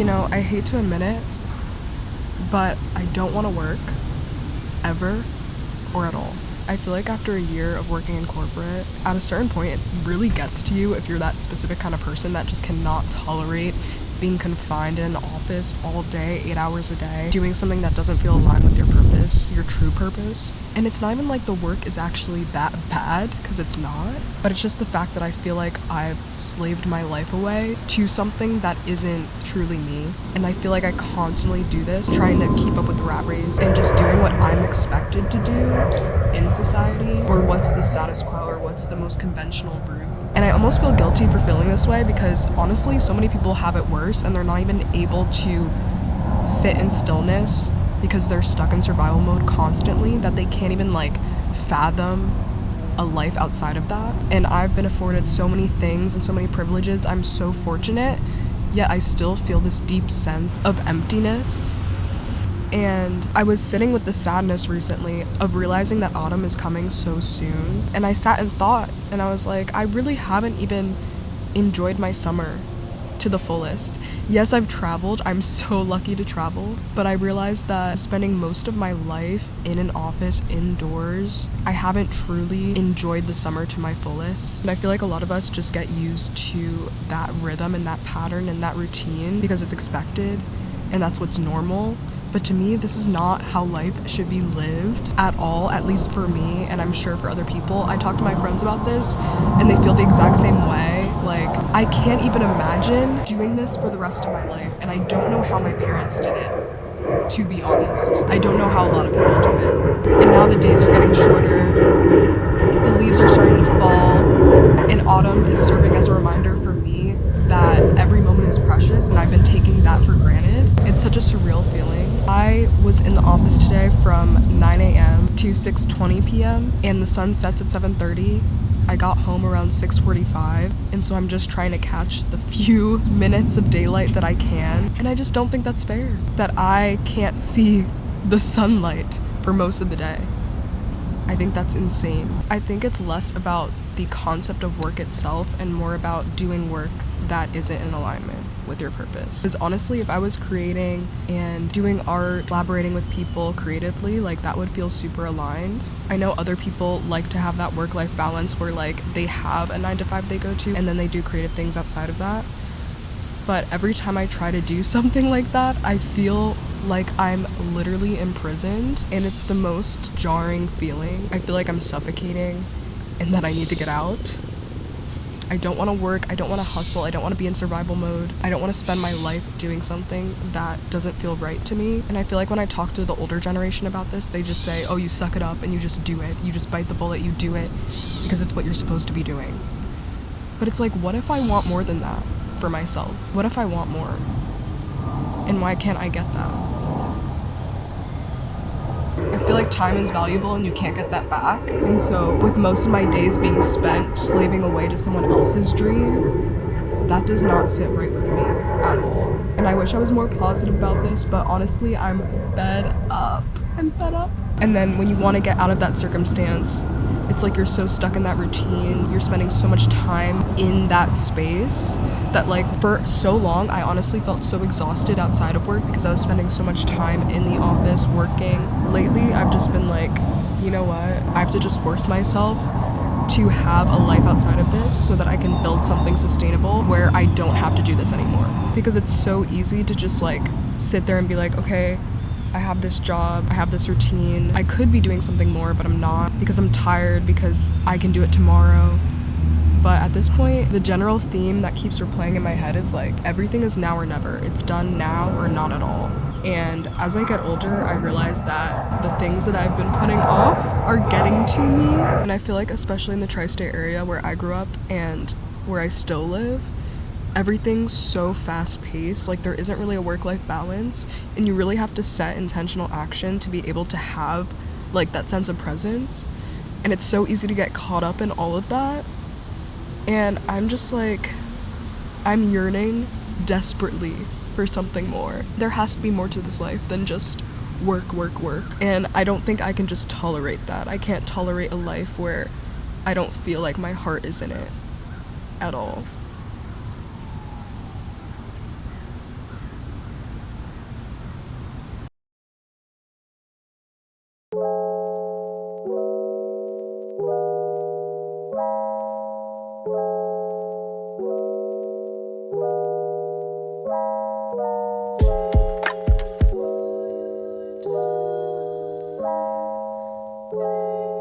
You know, I hate to admit it, but I don't want to work ever or at all. I feel like after a year of working in corporate, at a certain point, it really gets to you if you're that specific kind of person that just cannot tolerate being confined in an office all day, 8 hours a day, doing something that doesn't feel aligned with your purpose, your true purpose. And it's not even like the work is actually that bad, because it's not, but it's just the fact that I feel like I've slaved my life away to something that isn't truly me. And I feel like I constantly do this, trying to keep up with the rat race and just doing what I'm expected to do in society, or what's the status quo, or what's the most conventional route. And I almost feel guilty for feeling this way because honestly, so many people have it worse and they're not even able to sit in stillness because they're stuck in survival mode constantly, that they can't even like fathom a life outside of that. And I've been afforded so many things and so many privileges. I'm so fortunate, yet I still feel this deep sense of emptiness. And I was sitting with the sadness recently of realizing that autumn is coming so soon. And I sat and thought, and I was like, I really haven't even enjoyed my summer to the fullest. Yes, I've traveled. I'm so lucky to travel. But I realized that spending most of my life in an office, indoors, I haven't truly enjoyed the summer to my fullest. And I feel like a lot of us just get used to that rhythm and that pattern and that routine because it's expected and that's what's normal. But to me, this is not how life should be lived at all, at least for me, and I'm sure for other people. I talk to my friends about this, and they feel the exact same way. Like, I can't even imagine doing this for the rest of my life, and I don't know how my parents did it, to be honest. I don't know how a lot of people do it. And now the days are getting shorter, the leaves are starting to fall, and autumn is serving as a reminder for me that every moment is precious, and I've been taking that for granted. It's such a surreal feeling. I was in the office today from 9 a.m. to 6:20 p.m. and the sun sets at 7:30. I got home around 6:45, and so I'm just trying to catch the few minutes of daylight that I can, and I just don't think that's fair, that I can't see the sunlight for most of the day. I think that's insane. I think it's less about the concept of work itself and more about doing work that isn't in alignment with your purpose. Because honestly, if I was creating and doing art, collaborating with people creatively, like that would feel super aligned. I know other people like to have that work-life balance where like they have a 9 to 5 they go to and then they do creative things outside of that. But every time I try to do something like that, I feel like I'm literally imprisoned, and it's the most jarring feeling. I feel like I'm suffocating and that I need to get out. I don't want to work, I don't want to hustle, I don't want to be in survival mode. I don't want to spend my life doing something that doesn't feel right to me. And I feel like when I talk to the older generation about this, they just say, oh, you suck it up and you just do it. You just bite the bullet, you do it because it's what you're supposed to be doing. But it's like, what if I want more than that for myself? What if I want more? And why can't I get that? I feel like time is valuable and you can't get that back. And so with most of my days being spent slaving away to someone else's dream, that does not sit right with me at all. And I wish I was more positive about this, but honestly, I'm fed up. I'm fed up. And then when you want to get out of that circumstance, it's like you're so stuck in that routine, you're spending so much time in that space that like for so long I honestly felt so exhausted outside of work because I was spending so much time in the office working. Lately I've just been like, you know what, I have to just force myself to have a life outside of this so that I can build something sustainable where I don't have to do this anymore. Because it's so easy to just like sit there and be like, okay, I have this job, I have this routine, I could be doing something more, but I'm not because I'm tired, because I can do it tomorrow. But at this point, the general theme that keeps replaying in my head is like, everything is now or never. It's done now or not at all. And as I get older, I realize that the things that I've been putting off are getting to me. And I feel like, especially in the tri-state area where I grew up and where I still live, everything's so fast-paced, like there isn't really a work-life balance, and you really have to set intentional action to be able to have like that sense of presence. And it's so easy to get caught up in all of that. And I'm just like, I'm yearning desperately for something more. There has to be more to this life than just work, work, work. And I don't think I can just tolerate that. I can't tolerate a life where I don't feel like my heart is in it. at all. Bye.